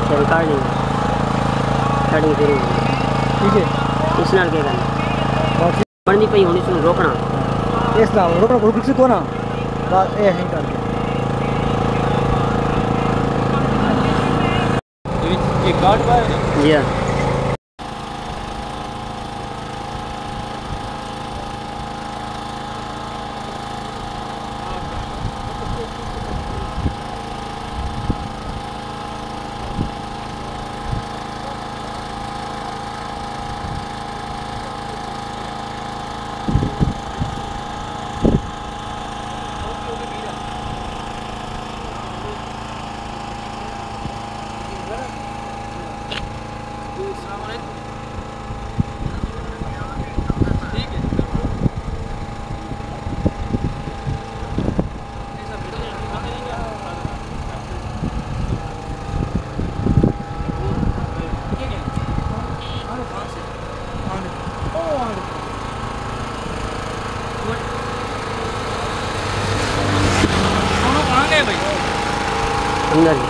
اچھا recording setting شروع ہو گئی ٹھیک ہے اس نال کیا کرنا بننی پئی ہونی سن روکنا اس طرح روکنا رک سے تو نا بات یہ ہے کر کے یہ کارڈ پر جی ہاں اندر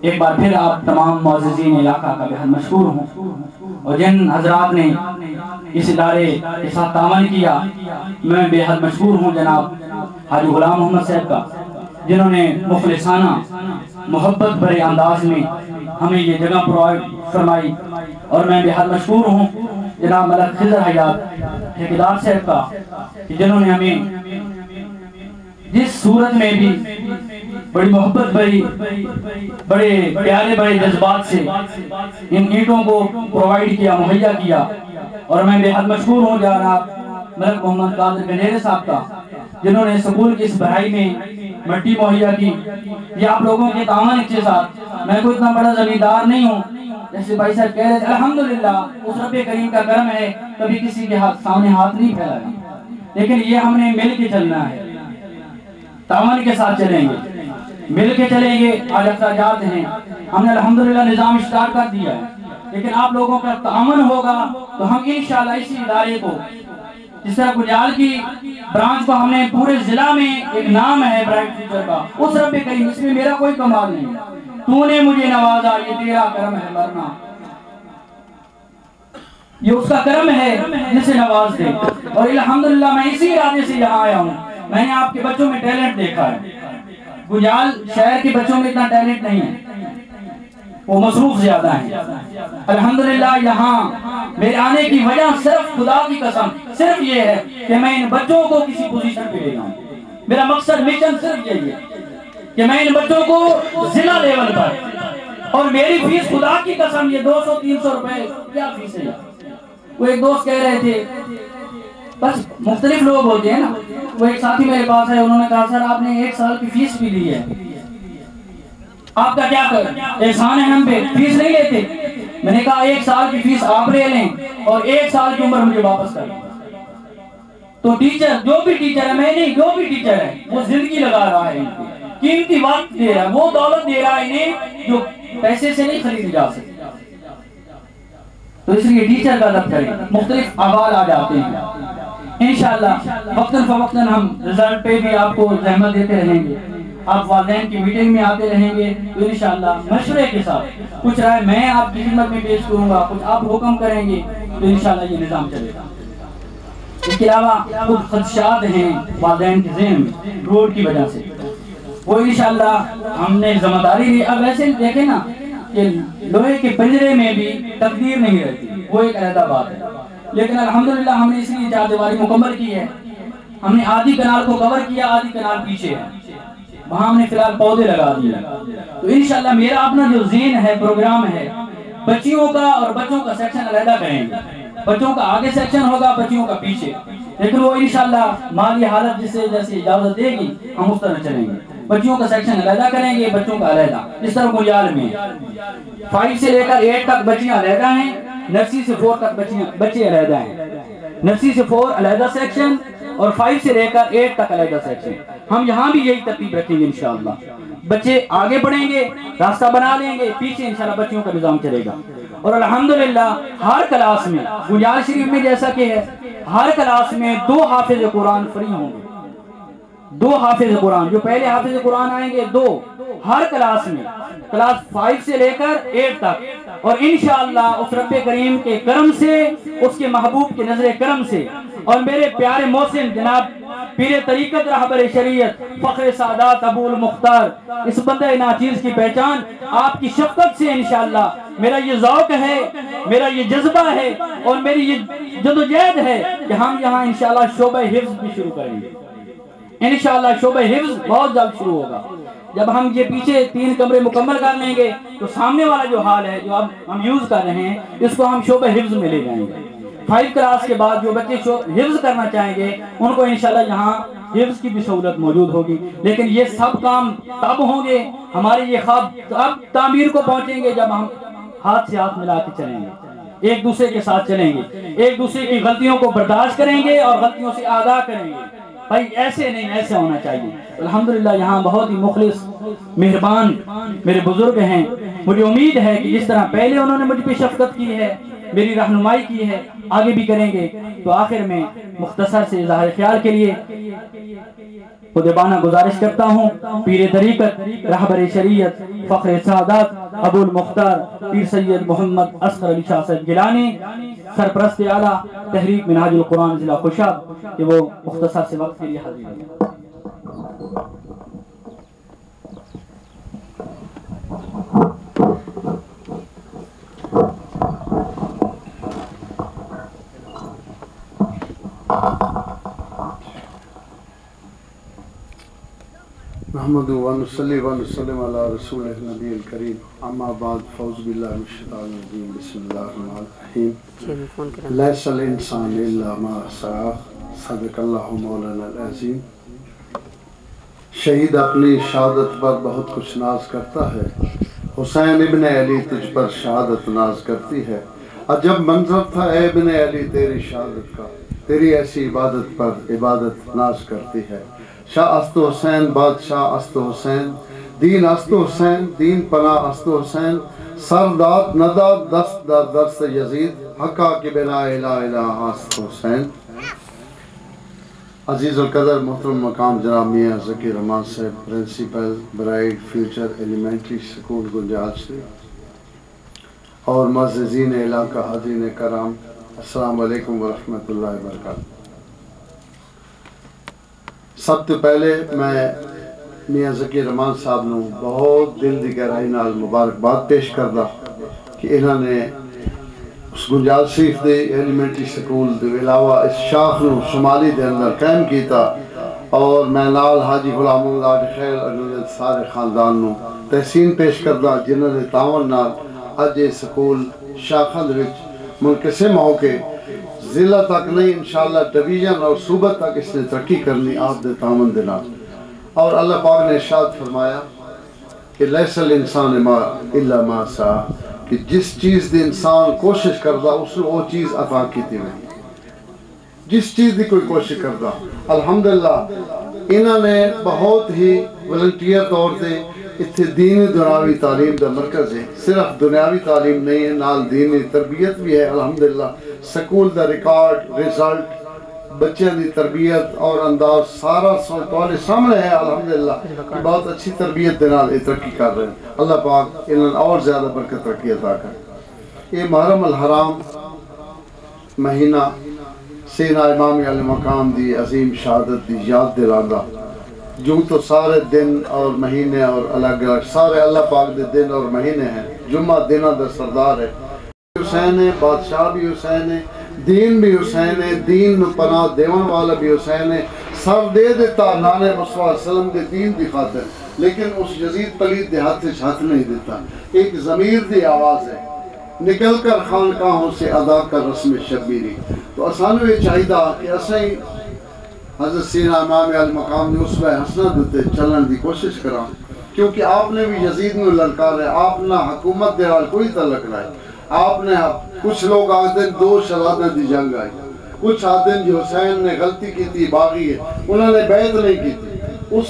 ایک بار پھر آپ تمام معززین علاقہ کا بہت مشکور ہوں، اور جن حضرات نے اس ادارے کے ساتھ تعاون کیا میں بہت مشکور ہوں جناب حاجی غلام محمد صاحب کا، جنہوں نے مخلصانہ محبت بھرے انداز میں ہمیں یہ جگہ پرووائڈ فرمائی، اور میں بہت مشکور ہوں جناب ملک خضر حیات ٹھیکیدار صاحب کا، جنہوں نے ہمیں جس صورت میں بھی بڑی محبت بھری بڑے پیارے بڑے جذبات سے ان اینٹوں کو پرووائڈ کیا، مہیا کیا، اور میں بہت مشکور ہوں جناب ملک محمد قادر گنیرے صاحب کا، جنہوں نے سکول کی اس بڑھائی میں مٹی مہیا کی۔ یہ آپ لوگوں کے تعاون کے ساتھ، میں کوئی اتنا بڑا زمیندار نہیں ہوں، جیسے بھائی صاحب کہہ رہے تھے، الحمدللہ اس رب کریم کا کرم ہے، کبھی کسی کے سامنے ہاتھ نہیں پھیلایا، لیکن یہ ہم نے مل کے چلنا ہے، تعاون کے ساتھ چلیں گے، مل کے چلیں گے۔ آج اخراجات ہیں، ہم نے الحمدللہ نظام اسٹارٹ کر دیا ہے، لیکن آپ لوگوں کا تعاون ہوگا تو ہم انشاءاللہ اسی ادارے کو، جس طرح گجال کی برانچ کو ہم نے پورے ضلع میں ایک نام ہے برائٹ فیوچر کا، اس رب کریم، اس میں میرا کوئی کمال نہیں، تو نے مجھے نوازا، یہ تیرا کرم ہے ورنہ یہ اس کا کرم ہے جسے نواز دے۔ اور الحمدللہ میں اسی ارادے سے یہاں آیا ہوں۔ میں نے آپ کے بچوں میں ٹیلنٹ دیکھا ہے، گجال شہر کے بچوں میں اتنا ٹیلنٹ نہیں ہے، وہ مصروف زیادہ ہیں۔ الحمدللہ یہاں میرے آنے کی وجہ صرف خدا کی قسم صرف یہ ہے کہ میں ان بچوں کو کسی پوزیشن پہ لے جاؤں۔ میرا مقصد مشن صرف یہی ہے کہ میں ان بچوں کو ضلع لیول پر، اور میری فیس خدا کی قسم یہ 200-300 روپے کیا فیس ہے۔ وہ ایک دوست کہہ رہے تھے، بس مختلف لوگ ہوتے ہیں نا، وہ ایک ساتھی میرے پاس ہے، انہوں نے کہا سر آپ نے 1 سال کی فیس بھی لی ہے، آپ کا کیا کر احسان ہے ہم پہ، فیس نہیں لیتے؟ میں نے کہا 1 سال کی فیس آپ لے لیں اور 1 سال کی عمر مجھے واپس کر دیں۔ تو ٹیچر، جو بھی ٹیچر ہے، میں نہیں، جو بھی ٹیچر ہے وہ زندگی لگا رہا ہے، قیمتی وقت دے رہا ہے، وہ دولت دے رہا ہے انہیں جو پیسے سے نہیں خریدی جا سکتی۔ تو اس لیے ٹیچر کا ادب کریں، مختلف احوال آ جاتے ہیں، انشاءاللہ وقتاً فوقتاً ہم رزلٹ پہ بھی آپ کو زحمت دیتے رہیں گے، آپ والدین کی میٹنگ میں آتے رہیں گے، تو انشاءاللہ مشورے کے ساتھ کچھ رائے میں آپ کی خدمت میں پیش کروں گا، کچھ آپ حکم کریں گے، تو انشاءاللہ یہ نظام چلے گا۔ اس کے علاوہ کچھ خدشات ہیں والدین کے ذہن میں روڈ کی وجہ سے، وہ انشاءاللہ ہم نے ذمہ داری لی۔ اب ایسے دیکھیں نا کہ لوہے کے پنجرے میں بھی تقدیر نہیں رہتی، وہ ایک علیحدہ بات ہے، لیکن الحمدللہ ہم نے اس لیے 4 دیواری مکمل کی ہے۔ ہم نے آدھی کنال کو کور کیا، آدھی کنال پیچھے ہے، وہاں ہم نے فی الحال پودے لگا دیے۔ تو انشاءاللہ میرا اپنا جو ذہن ہے، پروگرام ہے، بچیوں کا اور بچوں کا سیکشن علیحدہ کریں گے، بچوں کا آگے سیکشن ہوگا، بچیوں کا پیچھے، لیکن وہ انشاءاللہ مالی حالت جسے جیسے اجازت دے گی ہم اس طرح چلیں گے۔ بچیوں کا سیکشن علیحدہ کریں گے، بچوں کا علیحدہ، جس طرح گجال میں 5 سے لے کر 8 تک بچیاں علیحدہ ہیں، نرسری سے 4 تک بچے علیحدہ ہیں، نرسری سے 4 علیحدہ سیکشن، اور 5 سے لے کر 8 تک علیحدہ سیکشن۔ ہم یہاں بھی یہی ترتیب رکھیں گے انشاءاللہ، بچے آگے بڑھیں گے، راستہ بنا لیں گے، پیچھے انشاءاللہ بچیوں کا نظام چلے گا۔ اور الحمدللہ ہر کلاس میں گجال شریف میں جیسا کہ ہے، ہر کلاس میں 2 حافظ قرآن فری ہوں گے، 2 حافظ قرآن، جو پہلے حافظ قرآن آئیں گے 2 ہر کلاس میں، کلاس 5 سے لے کر 8 تک، اور انشاءاللہ اس رب کریم کے کرم سے، اس کے محبوب کے نظر کرم سے، اور میرے پیارے محسن جناب پیر طریقت رہبر شریعت فخر سعادات ابو المختار، اس بندہ ناچیز کی پہچان آپ کی شفقت سے انشاءاللہ میرا یہ ذوق ہے، میرا یہ جذبہ ہے، اور میری یہ جدوجہد ہے کہ ہم یہاں انشاءاللہ شعبہ حفظ بھی شروع کریں گے۔ انشاءاللہ شعبہ حفظ بہت جلد شروع ہوگا۔ جب ہم یہ پیچھے 3 کمرے مکمل کر لیں گے تو سامنے والا جو حال ہے جو اب ہم یوز کر رہے ہیں، اس کو ہم شعبہ حفظ میں لے جائیں گے۔ 5 کلاس کے بعد جو بچے حفظ کرنا چاہیں گے ان کو انشاءاللہ یہاں حفظ کی بھی سہولت موجود ہوگی، لیکن یہ سب کام تب ہوں گے، ہمارے یہ خواب اب تعمیر کو پہنچیں گے جب ہم ہاتھ سے ہاتھ ملا کے چلیں گے، ایک دوسرے کے ساتھ چلیں گے، ایک دوسرے کی غلطیوں کو برداشت کریں گے اور غلطیوں سے آگاہ کریں گے، بھائی ایسے نہیں، ایسے ہونا چاہیے۔ الحمدللہ یہاں بہت ہی مخلص مہربان میرے بزرگ ہیں، مجھے امید ہے کہ جس طرح پہلے انہوں نے مجھ پہ شفقت کی ہے، میری رہنمائی کی ہے، آگے بھی کریں گے۔ تو آخر میں مختصر سے اظہار خیال کے لیے خودبانہ گزارش کرتا ہوں، پیر طریقت، رہبر شریعت، فخر سعادات، ابو المختار پیر سید محمد اصغر علی شاہ صاحب گیلانی، سرپرست اعلیٰ تحریک منہاج القرآن ضلع خوشاب، کہ وہ مختصر سے وقت کے لیے حاضر ہیں۔ نحمد و نصلی و نسلم علی رسول النبی الکریم، اما بعد، فوز باللہ من الشیطان الرجیم، بسم اللہ الرحمن الرحیم۔ لیس الانسان الا ما سعی، صدق اللہ مولانا العظیم۔ شہید اپنی شہادت پر بہت کچھ ناز کرتا ہے، حسین ابن علی تجھ پر شہادت ناز کرتی ہے۔ عجب منظر تھا اے ابن علی تیری شہادت کا، تیری ایسی عبادت پر عبادت ناز کرتی ہے۔ شاہ است حسین بادشاہ است حسین، دین است حسین دین پناہ است حسین، سر داد نداد دست در دست یزید، حقا کی بنا الہ الہ است حسین۔ عزیز القدر محترم مقام جناب میاں Zaki Rehman Sahab, principal bright future elementary school Ganjal سے، اور معززین علاقہ حاضرین کرام، السلام علیکم ورحمۃ اللہ وبرکاتہ۔ سب تو پہلے میں میاں ذکی رحمان صاحب نو بہت دل دی گہرائی نال مبارکباد پیش کردا کہ انہوں نے اس گنجال شریف دے ایلیمنٹری سکول دے علاوہ اس شاخ نو شمالی دے اندر قائم کیتا، اور میں نال حاجی غلام اللہ خیل اور سارے خاندان نو تحسین پیش کردا جنہوں نے تعاون نال اج یہ سکول شاخاں دے وچ منقسم ہو کے ضلع تک نہیں انشاءاللہ ڈویژن اور صوبہ تک اس نے ترقی کرنی آپ دے تعاون دے نال۔ اور اللہ پاک نے ارشاد فرمایا کہ لیس الانسان الا ما سعی، کہ جس چیز دی انسان کوشش کردا اس وہ چیز عطا کیتی ہوئی، جس چیز دی کوئی کوشش کردا۔ الحمدللہ انہوں نے بہت ہی والنٹیئر طور سے اتنے دینی دنیاوی تعلیم دا مرکز ہے، صرف دنیاوی تعلیم نہیں ہے، نال دینی تربیت بھی ہے۔ الحمدللہ سکول دا ریکارڈ، رزلٹ، بچے دی تربیت اور انداز سارا تمہارے سامنے ہے۔ الحمدللہ بہت اچھی تربیت دے نال ترقی کر رہے ہیں، اللہ پاک انہوں اور زیادہ برکت ترقی عطا کر۔ یہ محرم الحرام مہینہ سیدنا امام علی مقام دی عظیم شہادت دی یاد دلانا، جو تو سارے دن اور مہینے اور الگ الگ سارے اللہ پاک دے دن اور مہینے ہیں، جمعہ دنہ دا سردار ہے، حسین ہے، بادشاہ بھی حسین ہے، دین بھی حسین ہے، دین پناہ دیون والا بھی حسین ہے، سر دے دیتا نانے مصطفیٰ علیہ وسلم دے دین دی خاطر، لیکن اس یزید پلید دے ہاتھ سے ہاتھ نہیں دیتا۔ ایک ضمیر دی آواز ہے، نکل کر خانقاہوں سے ادا کر رسم شبیری۔ تو اسانو یہ چاہیدہ کہ اسیں حضرت سیدنا امام علی مقام نے اس میں حسنہ دیتے چلن دی کوشش کرا، کیونکہ آپ نے بھی یزید میں للکار ہے، آپ نہ حکومت دے حال کوئی تعلق نہیں، آپ نے کچھ لوگ آتے ہیں دو شہادت دی جنگ آئی، کچھ آتے ہیں جو حسین نے غلطی کی تھی باغی ہے، انہوں نے بیعت نہیں کی تھی۔ اس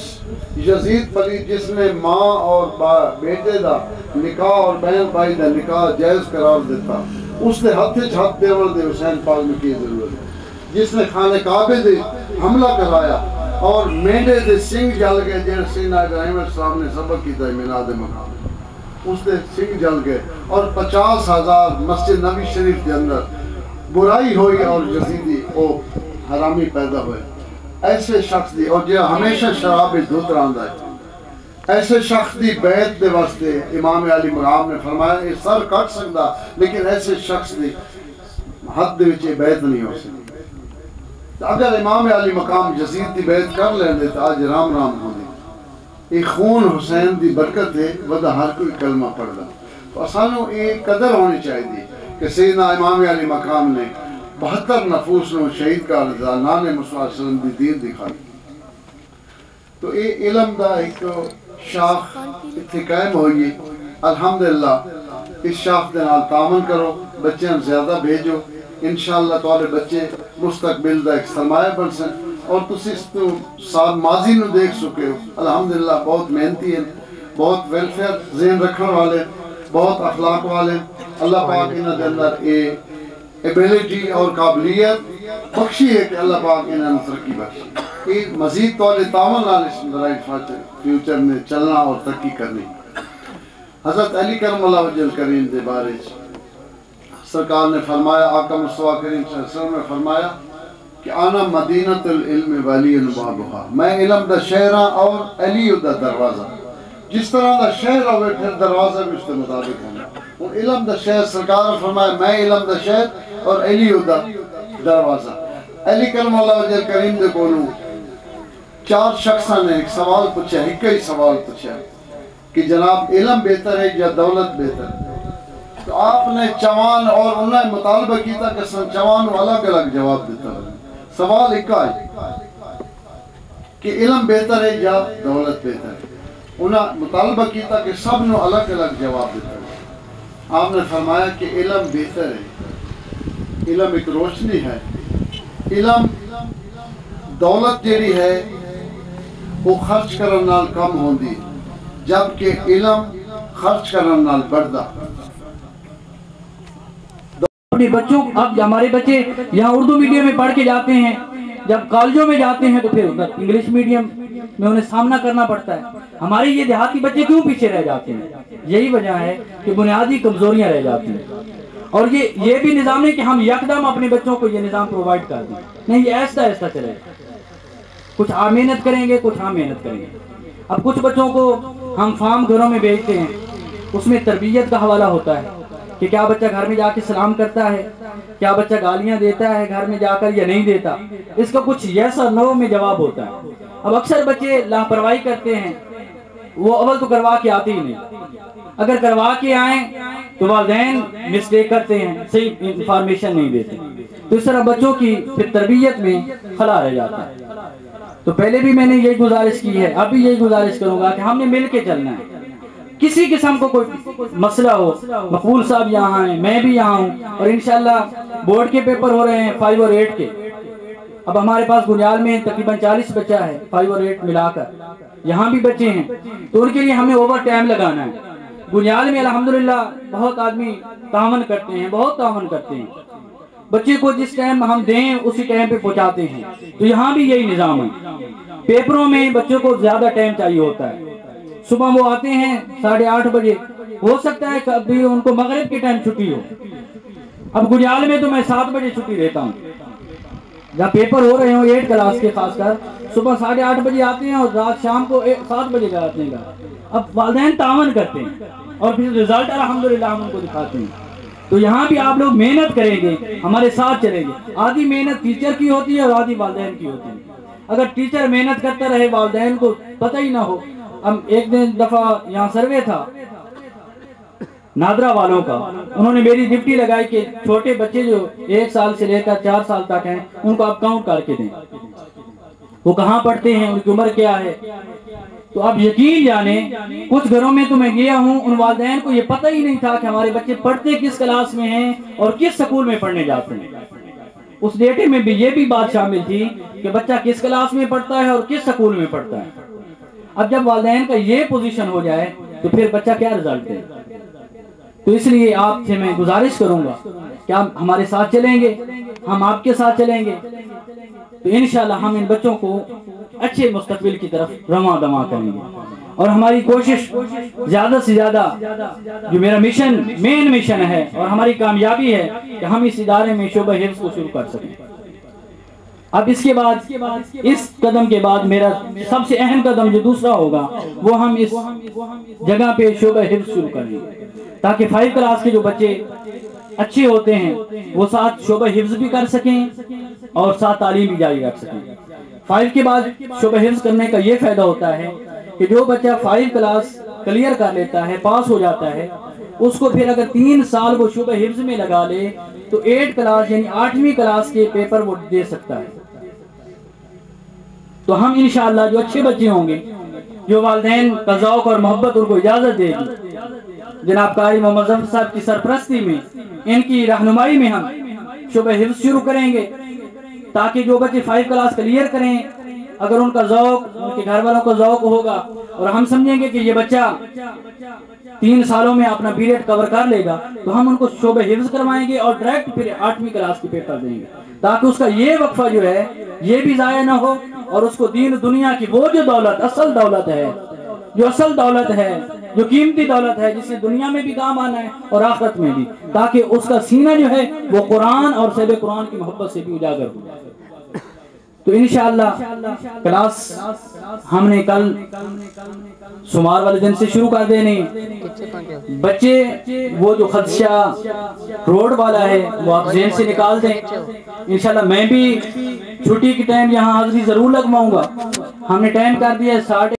یزید پلید جس نے ماں اور بیٹے دا نکاح اور بہن بھائی دا نکاح جائز قرار دیتا، اس نے ہاتھ ہاتھ دیور دے حسین پاک میں کی ضرورت ہے، جس نے خانہ کعبے دے حملہ کرایا اور مینڈے دے سنگ جل گئے، جن سیدنا ابراہیم علیہ السلام نے سبق کی تھا میلاد مقام، اس نے سنگ جل گئے، اور 50,000 مسجد نبی شریف کے اندر برائی ہوئی اور یزیدی او حرامی پیدا ہوئے۔ ایسے شخص دی اور جو ہمیشہ شراب دھت رہندا ہے، ایسے شخص دی بیعت دے واسطے امام علی مقام نے فرمایا یہ سر کٹ سکتا، لیکن ایسے شخص دی حد دے وچ بیعت نہیں ہو سکتی۔ اگر امام علی مقام یزید دی بیعت کر لیندے تو آج رام رام ہو دی۔ یہ خون حسین دی برکت ہے، ودا ہر کوئی کلمہ پڑھدا۔ تو اسانو یہ قدر ہونی چاہیے کہ سیدنا امام علی مقام نے 72 نفوس نو شہید کر دیا، نانے مصطفیٰ علیہ وسلم دی دین دکھائی۔ تو یہ علم دا ایک شاخ اتنے قائم ہوئی، الحمدللہ اس شاخ دے نال تعاون کرو، بچے زیادہ بھیجو، انشاءاللہ تمہارے بچے مستقبل دا ایک سرمایہ بن سن، اور تسی اس تو سال ماضی نو دیکھ سکے ہو، الحمدللہ بہت محنتی ہیں، بہت ویلفیئر ذہن رکھنے والے، بہت اخلاق والے، اللہ پاک انہاں دے اندر ایبیلٹی اور قابلیت بخشی ہے کہ اللہ پاک انہیں ترقی بخشی کہ مزید طول تعاون نال اس برائٹ فیوچر میں چلنا اور ترقی کرنی. حضرت علی کرم اللہ وجہ الکریم دے بارے سرکار نے فرمایا، آقا مصطفیٰ کریم صلی اللہ علیہ وسلم نے فرمایا کہ آنا مدینۃ العلم وعلی بابھا، میں علم دا شہر ہاں اور علی دا دروازہ. جس طرح دا شہر ہوئے پھر دروازہ بھی اس کے مطابق ہونا. اور علم دا شہر سرکار نے فرمایا میں علم دا شہر اور علی دا دروازہ. علی کرم اللہ وجہ الکریم دے کولوں 4 شخصاں نے ایک سوال پوچھا، ایک ہی سوال پوچھا کہ جناب علم بہتر ہے یا دولت بہتر ہے؟ تو آپ نے چوان اور انہوں نے مطالبہ کیتا کہ چوان الگ الگ جواب دیتا ہے. سوال ایک ہے کہ علم بہتر ہے یا دولت بہتر ہے. انہوں نے مطالبہ کیتا کہ سب نے الگ الگ جواب دیتا ہے. آپ نے فرمایا کہ علم بہتر ہے، علم ایک روشنی ہے. علم دولت جیڑی ہے وہ خرچ کرنے نال کم ہوندی جبکہ علم خرچ کرنے نال بڑھدا. بچوں اب ہمارے بچے یہاں اردو میڈیم میں پڑھ کے جاتے ہیں، جب کالجوں میں جاتے ہیں تو پھر ادھر انگلش میڈیم میں انہیں سامنا کرنا پڑتا ہے. ہمارے یہ دیہاتی بچے کیوں پیچھے رہ جاتے ہیں؟ یہی وجہ ہے کہ بنیادی کمزوریاں رہ جاتی ہیں. اور یہ بھی نظام نہیں کہ ہم یکدم اپنے بچوں کو یہ نظام پرووائڈ کر دیں، نہیں، یہ ایسا ایسا چلے گا. کچھ محنت کریں گے، کچھ محنت کریں گے. اب کچھ بچوں کو ہم فارم گھروں میں بھیجتے ہیں، اس میں تربیت کا حوالہ ہوتا ہے کہ کیا بچہ گھر میں جا کے سلام کرتا ہے، کیا بچہ گالیاں دیتا ہے گھر میں جا کر یا نہیں دیتا. اس کا کچھ یس اور نو میں جواب ہوتا ہے. اب اکثر بچے لاپرواہی کرتے ہیں، وہ اول تو کروا کے آتے ہی نہیں. اگر کروا کے آئیں تو والدین مسٹیک کرتے ہیں، صحیح انفارمیشن نہیں دیتے. تو اس طرح بچوں کی پھر تربیت میں خلا رہ جاتا ہے. تو پہلے بھی میں نے یہی گزارش کی ہے، اب بھی یہی گزارش کروں گا کہ ہم نے مل کے چلنا ہے. کسی قسم کو کوئی مسئلہ ہو، مقبول صاحب یہاں ہیں، میں بھی یہاں ہوں، اور انشاءاللہ بورڈ کے پیپر ہو رہے ہیں 5 اور 8 کے. اب ہمارے پاس گنجال میں تقریباً 40 بچہ ہے 5 اور 8 ملا کر، یہاں بھی بچے ہیں. تو ان کے لیے ہمیں اوور ٹائم لگانا ہے. گنجال میں الحمدللہ بہت آدمی تعاون کرتے ہیں، بہت تعاون کرتے ہیں. بچے کو جس ٹائم ہم دیں اسی ٹائم پہ پہنچاتے ہیں. تو یہاں بھی یہی نظام ہے. پیپروں میں بچوں کو زیادہ ٹائم چاہیے ہوتا ہے. صبح وہ آتے ہیں 8:30 بجے، ہو سکتا ہے کبھی ان کو مغرب کے ٹائم چھٹی ہو. اب گنجال میں تو میں 7 بجے چھٹی دیتا ہوں. جب پیپر ہو رہے ہوں 8 کلاس کے خاص کر، صبح 8:30 بجے آتے ہیں اور رات شام کو 7 بجے جاتے ہیں. اب والدین تعاون کرتے ہیں اور پھر رزلٹ الحمدللہ ہم ان کو دکھاتے ہیں. تو یہاں بھی آپ لوگ محنت کریں گے، ہمارے ساتھ چلیں گے. آدھی محنت ٹیچر کی ہوتی ہے اور آدھی والدین کی ہوتی ہے. اگر ٹیچر محنت کرتا رہے، والدین کو پتہ ہی نہ ہو. ہم ایک دفعہ یہاں سروے تھا نادرا والوں کا، انہوں نے میری ڈپٹی لگائی کہ چھوٹے بچے جو 1 سال سے لے کر 4 سال تک ہیں ان کو آپ کاؤنٹ کر کے دیں، وہ کہاں پڑھتے ہیں، ان کی عمر کیا ہے. تو اب یقین جانیں کچھ گھروں میں تو میں گیا ہوں، ان والدین کو یہ پتہ ہی نہیں تھا کہ ہمارے بچے پڑھتے کس کلاس میں ہیں اور کس سکول میں پڑھنے جاتے ہیں. اس ڈیٹے میں بھی یہ بھی بات شامل تھی کہ بچہ کس کلاس میں پڑھتا ہے اور کس سکول میں پڑھتا ہے. اب جب والدین کا یہ پوزیشن ہو جائے تو پھر بچہ کیا رزلٹ ہے. تو اس لیے آپ سے میں گزارش کروں گا کہ آپ ہمارے ساتھ چلیں گے، ہم آپ کے ساتھ چلیں گے تو انشاءاللہ ہم ان بچوں کو اچھے مستقبل کی طرف رواں دواں کریں گے. اور ہماری کوشش زیادہ سے زیادہ، جو میرا مین مشن ہے اور ہماری کامیابی ہے کہ ہم اس ادارے میں شعبہ حفظ کو شروع کر سکیں. اب اس کے بعد، اس قدم کے بعد میرا سب سے اہم قدم جو دوسرا ہوگا وہ ہم اس جگہ پہ شعبہ حفظ شروع کریں گے تاکہ 5 کلاس کے جو بچے اچھے ہوتے ہیں وہ ساتھ شعبہ حفظ بھی کر سکیں اور ساتھ تعلیم بھی جاری رکھ سکیں. 5 کے بعد شعبہ حفظ کرنے کا یہ فائدہ ہوتا ہے کہ جو بچہ 5 کلاس کلیئر کر لیتا ہے، پاس ہو جاتا ہے، اس کو پھر اگر 3 سال وہ شعبہ حفظ میں لگا لے تو 8 کلاس یعنی 8ویں کلاس کے پیپر وہ دے سکتا ہے. تو ہم انشاءاللہ جو اچھے بچے ہوں گے، جو والدین کا ذوق اور محبت ان کو اجازت دے گی، جناب قاری محمد ظفر صاحب کی سرپرستی میں، ان کی رہنمائی میں ہم شعبہ حفظ شروع کریں گے تاکہ جو بچے 5 کلاس کلیئر کریں اگر ان کا ذوق، ان کے گھر والوں کا ذوق ہوگا اور ہم سمجھیں گے کہ یہ بچہ 3 سالوں میں اپنا پیریڈ کور کر لے گا، تو ہم ان کو شعبہ حفظ کروائیں گے اور ڈائریکٹ پھر 8ویں کلاس کے پیپر دیں گے، تاکہ اس کا یہ وقفہ جو ہے یہ بھی ضائع نہ ہو، اور اس کو دین دنیا کی وہ جو دولت، اصل دولت ہے، جو اصل دولت ہے، جو قیمتی دولت ہے، جس سے دنیا میں بھی کام آنا ہے اور آخرت میں بھی، تاکہ اس کا سینہ جو ہے وہ قرآن اور صحب قرآن کی محبت سے بھی اجاگر ہو جائے۔ تو انشاءاللہ کلاس ہم نے کل سمار والے دن سے شروع کر دینے، بچے وہ جو خدشہ روڈ والا ہے وہ آپ ذہن سے نکال دیں۔ انشاءاللہ میں بھی چھٹی کی ٹائم یہاں حاضری ضرور لگواؤں گا۔ ہم نے ٹائم کر دیا ہے 8:30۔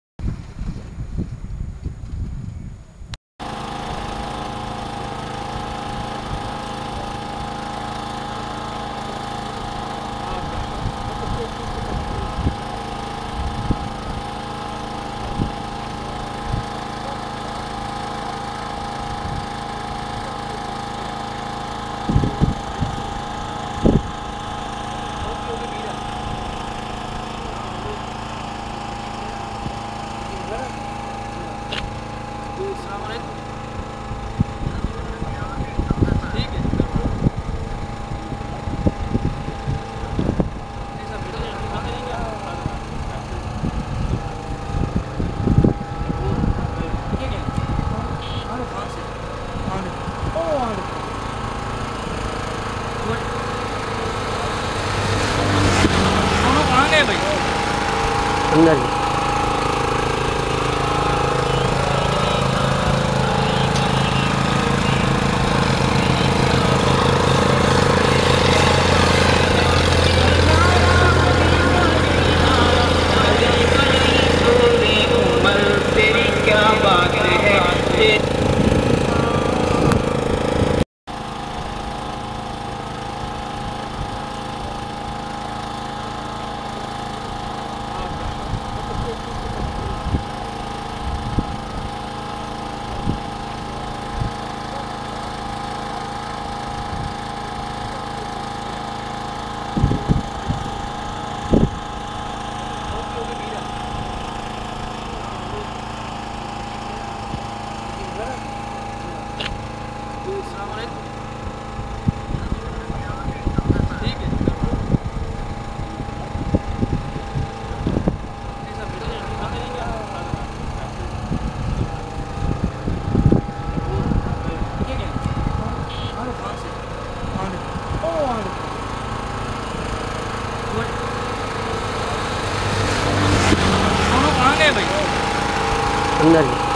اندر